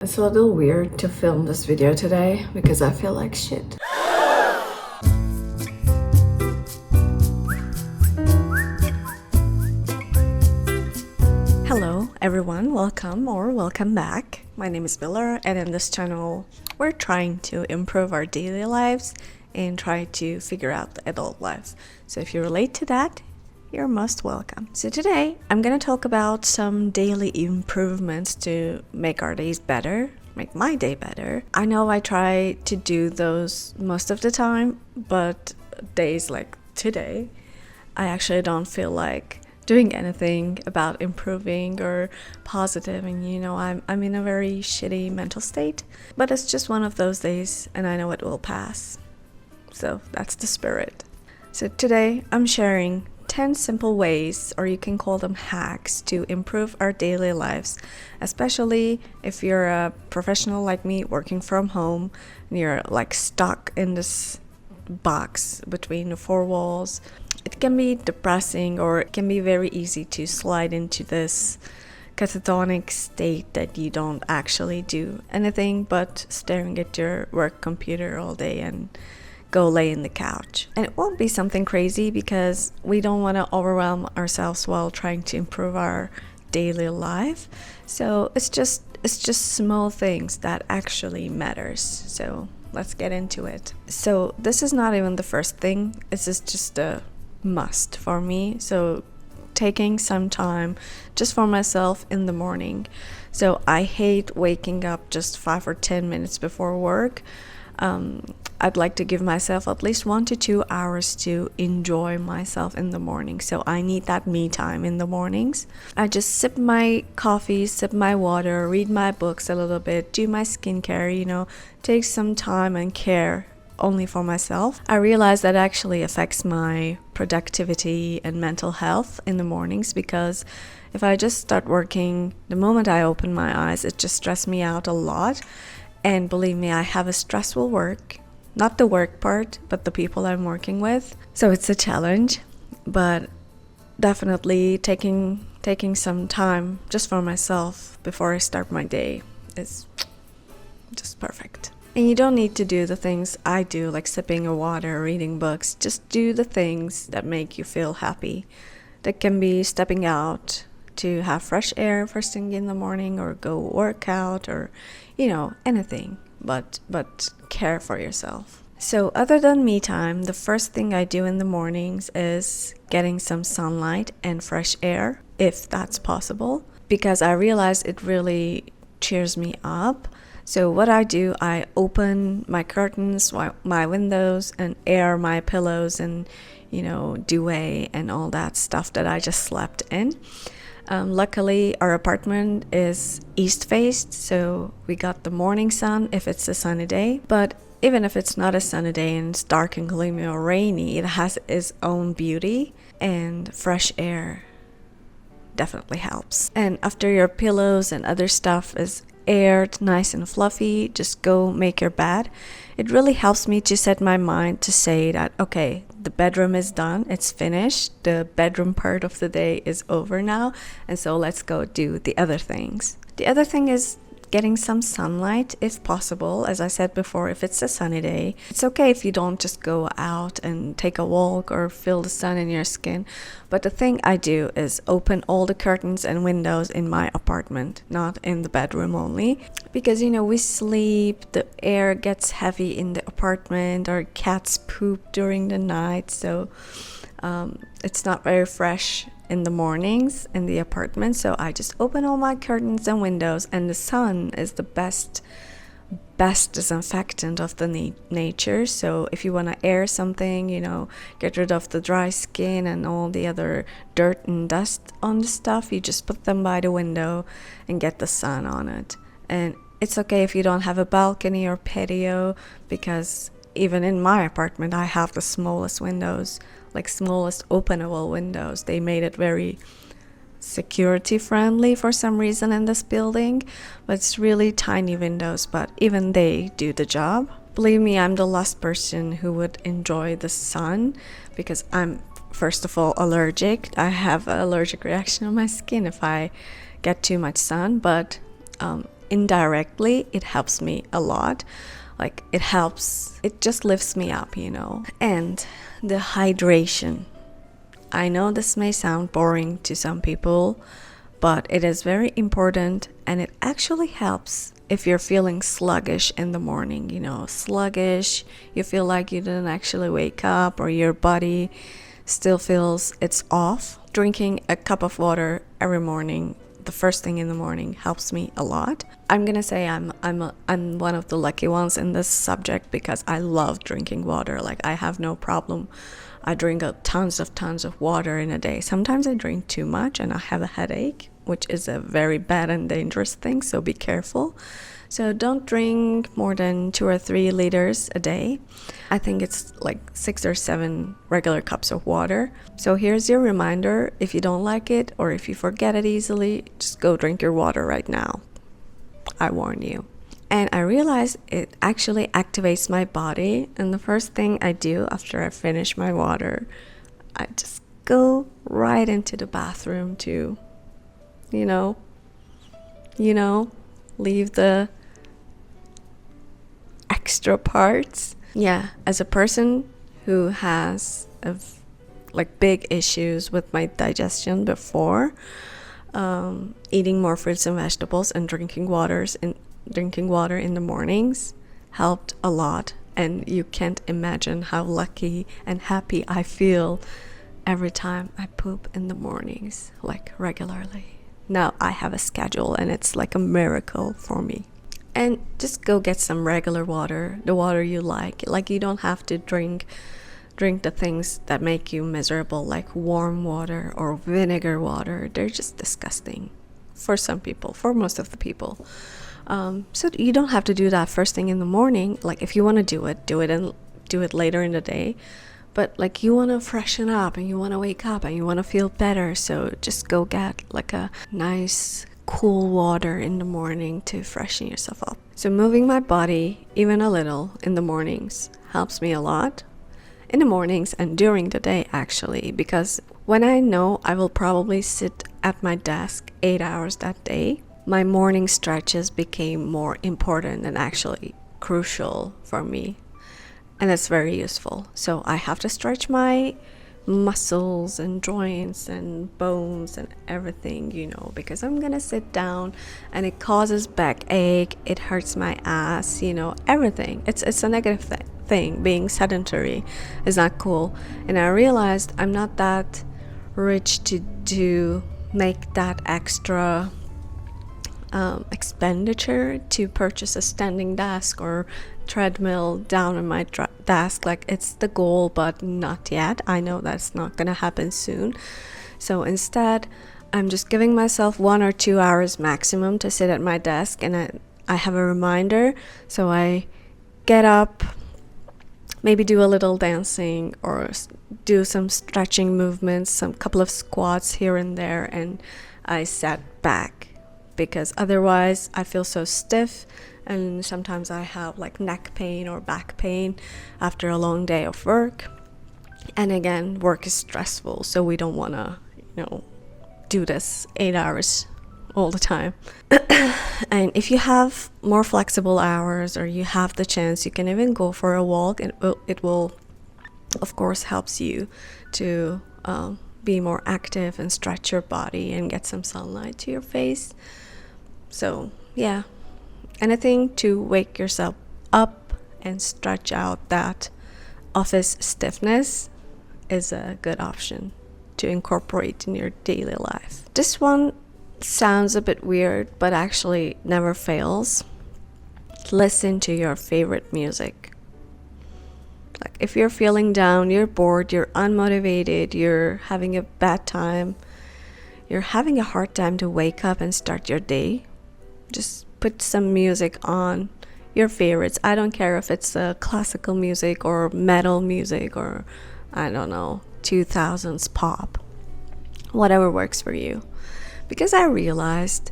It's a little weird to film this video today because I feel like shit. Hello everyone, welcome back. My name is Miller, and in this channel we're trying to improve our daily lives and try to figure out the adult life. So if you relate to that, you're most welcome. So today I'm gonna talk about some daily improvements to make our days better, make my day better. I know I try to do those most of the time, but days like today, I actually don't feel like doing anything about improving or positive, and I'm in a very shitty mental state. But it's just one of those days, and I know it will pass. So that's the spirit. So today I'm sharing 10 simple ways, or you can call them hacks, to improve our daily lives, especially if you're a professional like me working from home and you're like stuck in this box between the four walls. It can be depressing, or it can be very easy to slide into this catatonic state that you don't actually do anything but staring at your work computer all day and go lay in the couch. And it won't be something crazy because we don't want to overwhelm ourselves while trying to improve our daily life. So it's just small things that actually matters. So let's get into it. So this is not even the first thing. This is just a must for me. So taking some time just for myself in the morning. So I hate waking up just 5 or 10 minutes before work. I'd like to give myself at least 1 to 2 hours to enjoy myself in the morning. So I need that me time in the mornings. I just sip my coffee, sip my water, read my books a little bit, do my skincare, take some time and care only for myself. I realize that actually affects my productivity and mental health in the mornings, because if I just start working the moment I open my eyes, it just stresses me out a lot. And believe me, I have a stressful work, not the work part, but the people I'm working with. So it's a challenge, but definitely taking some time just for myself before I start my day is just perfect. And you don't need to do the things I do, like sipping a water or reading books. Just do the things that make you feel happy. That can be stepping out to have fresh air first thing in the morning, or go work out, or anything, but care for yourself. So other than me time, the first thing I do in the mornings is getting some sunlight and fresh air, if that's possible, because I realize it really cheers me up. So what I do, I open my curtains, my windows, and air my pillows and duvet and all that stuff that I just slept in. Luckily, our apartment is east-faced, so we got the morning sun if it's a sunny day. But even if it's not a sunny day and it's dark and gloomy or rainy, it has its own beauty, and fresh air definitely helps. And after your pillows and other stuff is aired, nice and fluffy, just go make your bed. It really helps me to set my mind to say that, okay, the bedroom is done, it's finished, the bedroom part of the day is over now, and so let's go do the other things. The other thing is getting some sunlight if possible. As I said before, if it's a sunny day, it's okay if you don't just go out and take a walk or feel the sun in your skin. But the thing I do is open all the curtains and windows in my apartment, not in the bedroom only, because we sleep, the air gets heavy in the apartment, or cats poop during the night, so it's not very fresh in the mornings in the apartment. So I just open all my curtains and windows, and the sun is the best disinfectant of the nature. So if you want to air something, get rid of the dry skin and all the other dirt and dust on the stuff, you just put them by the window and get the sun on it. And it's okay if you don't have a balcony or patio, because even in my apartment I have the smallest windows, like smallest openable windows. They made it very security friendly for some reason in this building, but it's really tiny windows, but even they do the job. Believe me, I'm the last person who would enjoy the sun, because I'm first of all allergic. I have an allergic reaction on my skin if I get too much sun, but indirectly, it helps me a lot. Like it just lifts me up, And the hydration. I know this may sound boring to some people, but it is very important, and it actually helps if you're feeling sluggish in the morning, sluggish, you feel like you didn't actually wake up, or your body still feels it's off. Drinking a cup of water every morning, the first thing in the morning, helps me a lot. I'm gonna say I'm one of the lucky ones in this subject, because I love drinking water. Like, I have no problem. I drink tons of water in a day. Sometimes I drink too much and I have a headache, which is a very bad and dangerous thing, so be careful. So don't drink more than 2 or 3 liters a day. I think it's like 6 or 7 regular cups of water. So here's your reminder. If you don't like it, or if you forget it easily, just go drink your water right now. I warn you. And I realized it actually activates my body. And the first thing I do after I finish my water, I just go right into the bathroom to, leave the extra parts. Yeah, as a person who has big issues with my digestion before, eating more fruits and vegetables and drinking water in the mornings helped a lot. And you can't imagine how lucky and happy I feel every time I poop in the mornings, like regularly. Now I have a schedule, and it's like a miracle for me. And just go get some regular water, the water you like. Like, you don't have to drink the things that make you miserable, like warm water or vinegar water. They're just disgusting for some people, for most of the people. So you don't have to do that first thing in the morning. Like, if you want to do it later in the day. But like, you want to freshen up and you want to wake up and you want to feel better. So just go get like a nice cool water in the morning to freshen yourself up. So moving my body even a little in the mornings helps me a lot. In the mornings and during the day, actually, because when I know I will probably sit at my desk 8 hours that day, my morning stretches became more important and actually crucial for me. And it's very useful. So I have to stretch my muscles and joints and bones and everything, because I'm gonna sit down and it causes backache, it hurts my ass, everything. It's a negative thing. Being sedentary is not cool. And I realized I'm not that rich to make that extra expenditure to purchase a standing desk or treadmill down on my desk. Like, it's the goal, but not yet. I know that's not gonna happen soon. So instead, I'm just giving myself 1 or 2 hours maximum to sit at my desk, and I have a reminder. So I get up, maybe do a little dancing or do some stretching movements, some couple of squats here and there, and I sat back, because otherwise I feel so stiff. And sometimes I have like neck pain or back pain after a long day of work. And again, work is stressful, so we don't want to, do this 8 hours all the time. And if you have more flexible hours, or you have the chance, you can even go for a walk. It will of course helps you to be more active and stretch your body and get some sunlight to your face. So yeah, anything to wake yourself up and stretch out that office stiffness is a good option to incorporate in your daily life. This one sounds a bit weird, but actually never fails. Listen to your favorite music. Like, if you're feeling down, you're bored, you're unmotivated, you're having a bad time, you're having a hard time to wake up and start your day, just put some music on, your favorites. I don't care if it's classical music or metal music or, I don't know, 2000s pop. Whatever works for you. Because I realized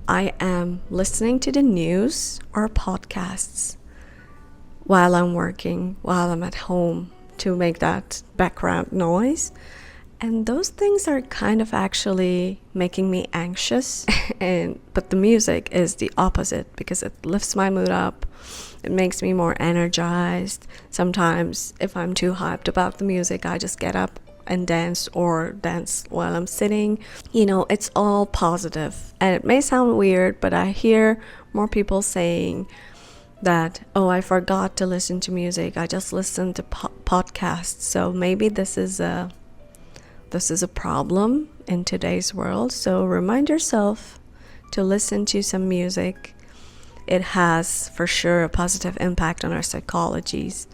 I am listening to the news or podcasts while I'm working, while I'm at home, to make that background noise. And those things are kind of actually making me anxious. But the music is the opposite because it lifts my mood up. It makes me more energized. Sometimes if I'm too hyped about the music, I just get up and dance or dance while I'm sitting. It's all positive. And it may sound weird, but I hear more people saying that, oh, I forgot to listen to music. I just listened to podcasts. So maybe this is a problem in today's world. So remind yourself to listen to some music. It has for sure a positive impact on our psychologies.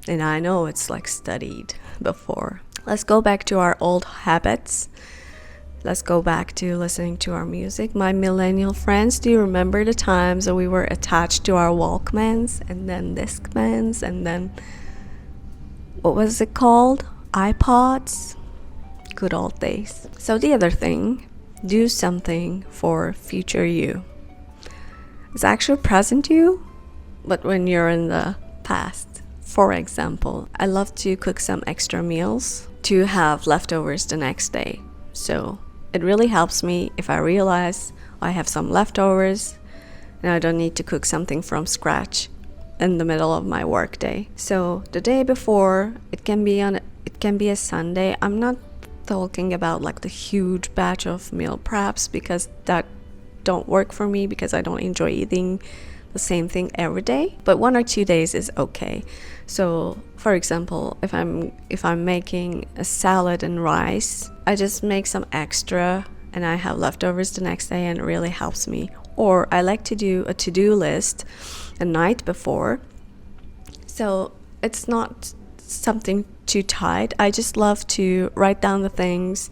And I know it's like studied before. Let's go back to our old habits. Let's go back to listening to our music. My millennial friends, do you remember the times that we were attached to our Walkmans and then Discmans and then, what was it called? iPods? Good old days. So the other thing, do something for future you. It's actually present you, but when you're in the past. For example, I love to cook some extra meals to have leftovers the next day. So it really helps me if I realize I have some leftovers and I don't need to cook something from scratch in the middle of my work day. So the day before, it can be a Sunday. I'm not talking about like the huge batch of meal preps because that don't work for me because I don't enjoy eating the same thing every day, but 1 or 2 days is okay. So for example, if I'm making a salad and rice, I just make some extra and I have leftovers the next day, and it really helps me. Or I like to do a to-do list the night before, so it's not something too tight. I just love to write down the things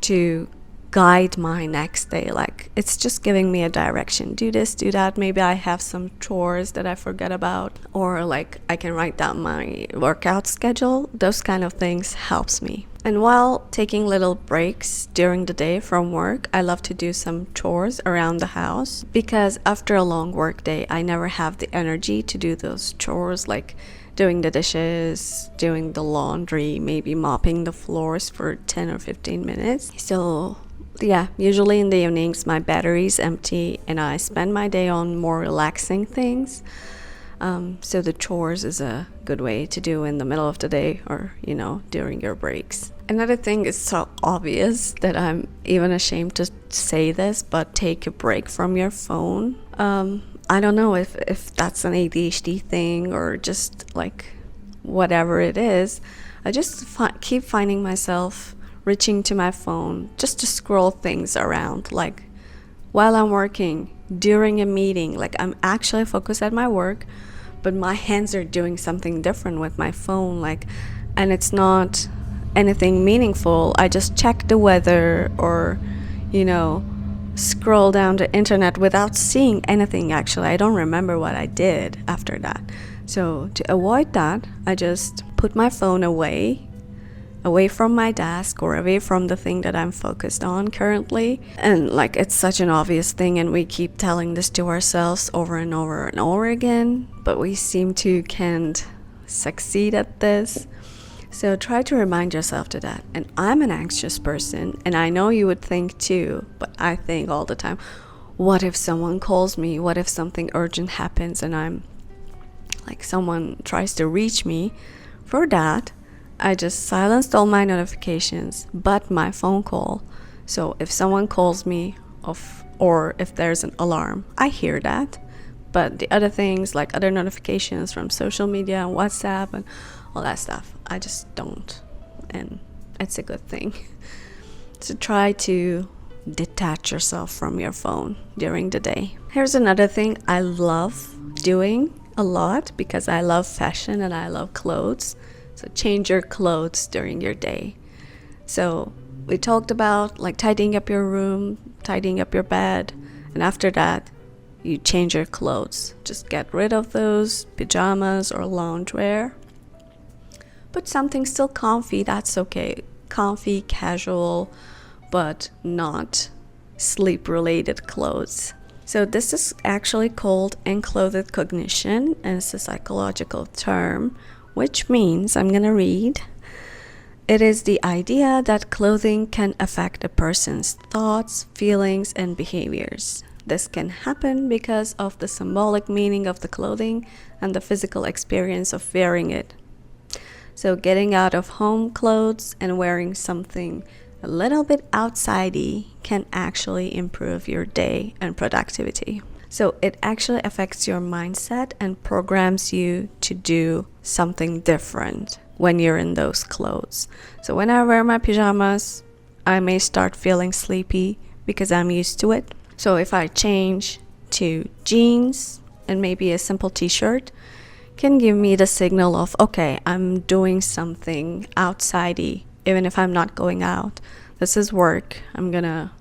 to guide my next day. Like, it's just giving me a direction. Do this, do that. Maybe I have some chores that I forget about, or like I can write down my workout schedule. Those kind of things helps me. And while taking little breaks during the day from work, I love to do some chores around the house, because after a long work day, I never have the energy to do those chores, like doing the dishes, doing the laundry, maybe mopping the floors for 10 or 15 minutes. So yeah, usually in the evenings my battery's empty and I spend my day on more relaxing things. So the chores is a good way to do in the middle of the day, or during your breaks. Another thing is so obvious that I'm even ashamed to say this, but take a break from your phone. I don't know if that's an ADHD thing or just like whatever it is. I just keep finding myself reaching to my phone just to scroll things around, like while I'm working, during a meeting. Like, I'm actually focused at my work, but my hands are doing something different with my phone, like, and it's not anything meaningful. I just check the weather or scroll down the internet without seeing anything. Actually, I don't remember what I did after that. So to avoid that, I just put my phone away from my desk or away from the thing that I'm focused on currently. And like, it's such an obvious thing, and we keep telling this to ourselves over and over and over again, but we seem to can't succeed at this. So try to remind yourself to that. And I'm an anxious person, and I know you would think too, but I think all the time, what if someone calls me? What if something urgent happens and I'm like, someone tries to reach me? For that, I just silenced all my notifications but my phone call. So if someone calls me or if there's an alarm, I hear that. But the other things, like other notifications from social media and WhatsApp and all that stuff, I just don't. And it's a good thing. So try to detach yourself from your phone during the day. Here's another thing I love doing a lot, because I love fashion and I love clothes. So change your clothes during your day. So we talked about like tidying up your room, tidying up your bed, and after that, you change your clothes. Just get rid of those pajamas or loungewear. Put something still comfy, that's okay. Comfy, casual, but not sleep-related clothes. So this is actually called ENCLOTHED cognition, and it's a psychological term, which means, I'm gonna read, It is the idea that clothing can affect a person's thoughts, feelings, and behaviors. This can happen because of the symbolic meaning of the clothing and the physical experience of wearing it. So getting out of home clothes and wearing something a little bit outsidey can actually improve your day and productivity. So it actually affects your mindset and programs you to do something different when you're in those clothes. So when I wear my pajamas, I may start feeling sleepy because I'm used to it. So if I change to jeans and maybe a simple t-shirt, can give me the signal of, okay, I'm doing something outsidey, even if I'm not going out. This is work. I'm gonna,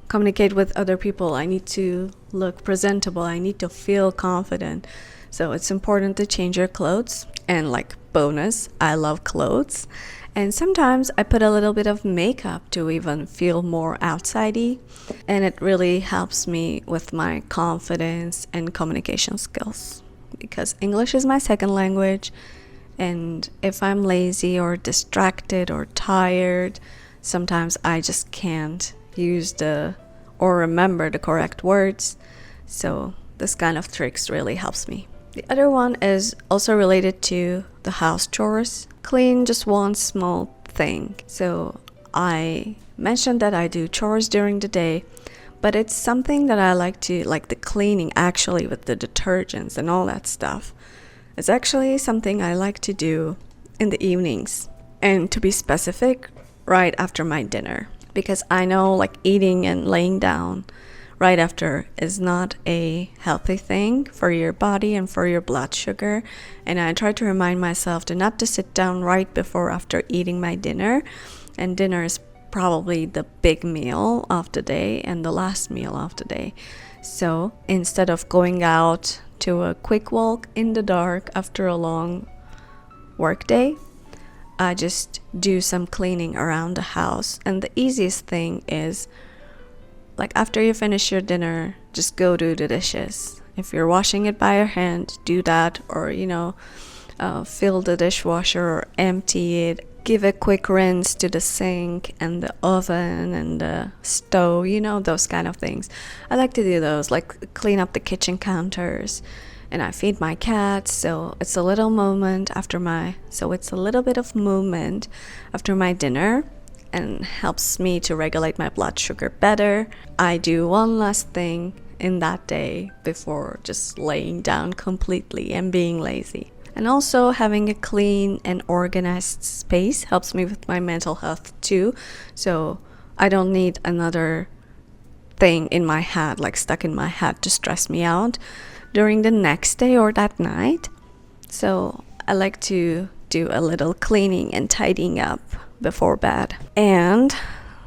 communicate with other people. I need to look presentable. I need to feel confident. So it's important to change your clothes. And like bonus, I love clothes. And sometimes I put a little bit of makeup to even feel more outsidey. And it really helps me with my confidence and communication skills. Because English is my second language. And if I'm lazy or distracted or tired, sometimes I just can't use or remember the correct words. So this kind of tricks really helps me. The other one is also related to the house chores. Clean just one small thing. So I mentioned that I do chores during the day, but it's something that I like the cleaning actually with the detergents and all that stuff. It's actually something I like to do in the evenings. And to be specific, right after my dinner. Because I know like eating and laying down right after is not a healthy thing for your body and for your blood sugar. And I try to remind myself to sit down right before after eating my dinner. And dinner is probably the big meal of the day and the last meal of the day. So instead of going out to a quick walk in the dark after a long work day, I just do some cleaning around the house. And the easiest thing is, like after you finish your dinner, just go do the dishes. If you're washing it by your hand, do that, or fill the dishwasher or empty it. Give a quick rinse to the sink and the oven and the stove, those kind of things. I like to do those, like clean up the kitchen counters. And I feed my cats, so it's a little bit of movement after my dinner and helps me to regulate my blood sugar better. I do one last thing in that day before just laying down completely and being lazy. And also having a clean and organized space helps me with my mental health too. So I don't need another thing in my head, like stuck in my head to stress me out during the next day or that night. So I like to do a little cleaning and tidying up before bed. And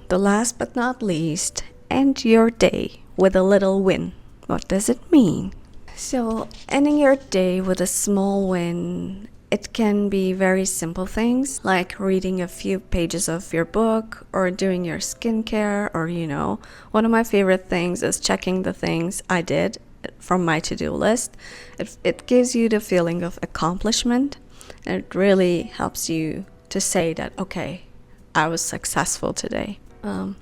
the last but not least, end your day with a little win. What does it mean? So ending your day with a small win, it can be very simple things like reading a few pages of your book or doing your skincare, or one of my favorite things is checking the things I did from my to-do list. It gives you the feeling of accomplishment, and it really helps you to say that, okay, I was successful today.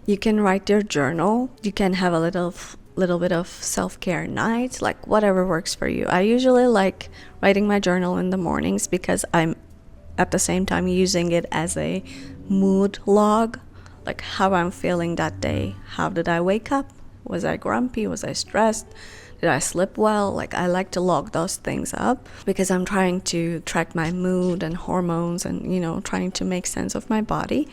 You can write your journal. You can have a little bit of self-care night, like whatever works for you. I usually like writing my journal in the mornings because I'm at the same time using it as a mood log, like how I'm feeling that day. How did I wake up? Was I grumpy? Was I stressed? Did I sleep well? Like I like to log those things up because I'm trying to track my mood and hormones and trying to make sense of my body.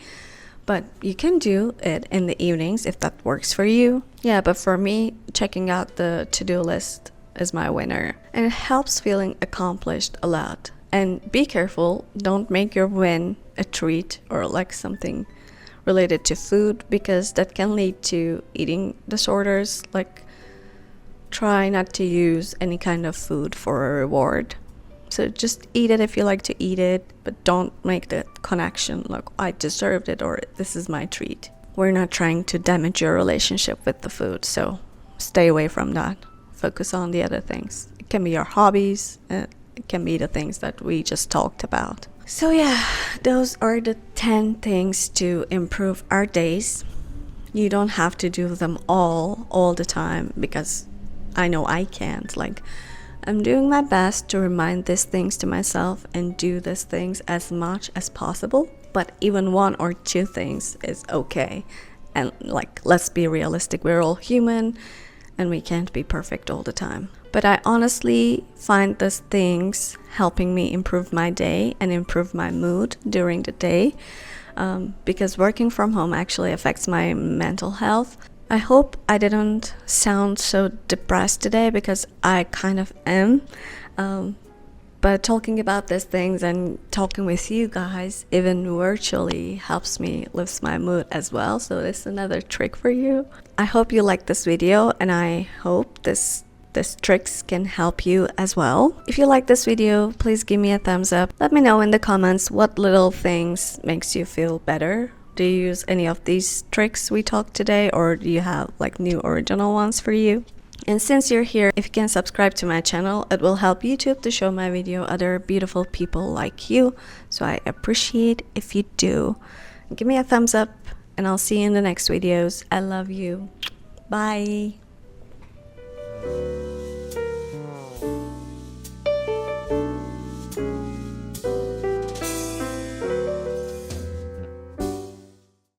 But you can do it in the evenings if that works for you. Yeah, but for me, checking out the to-do list is my winner. And it helps feeling accomplished a lot. And be careful, don't make your win a treat or like something related to food, because that can lead to eating disorders. Like try not to use any kind of food for a reward. So just eat it if you like to eat it, but don't make that connection like I deserved it or this is my treat. We're not trying to damage your relationship with the food, so stay away from that. Focus on the other things. It can be your hobbies, it can be the things that we just talked about. So yeah, those are the 10 things to improve our days. You don't have to do them all the time, because I know I can't. Like, I'm doing my best to remind these things to myself and do these things as much as possible. But even 1 or 2 things is okay. And like, let's be realistic, we're all human and we can't be perfect all the time. But I honestly find these things helping me improve my day and improve my mood during the day, because working from home actually affects my mental health. I hope I didn't sound so depressed today, because I kind of am. But talking about these things and talking with you guys, even virtually, helps me lift my mood as well. So it's another trick for you. I hope you like this video, and I hope these tricks can help you as well. If you like this video, please give me a thumbs up. Let me know in the comments what little things makes you feel better. Do you use any of these tricks we talked today, or do you have like new original ones for you? And since you're here, if you can subscribe to my channel, it will help YouTube to show my video other beautiful people like you. So I appreciate if you do. Give me a thumbs up, and I'll see you in the next videos. I love you. Bye.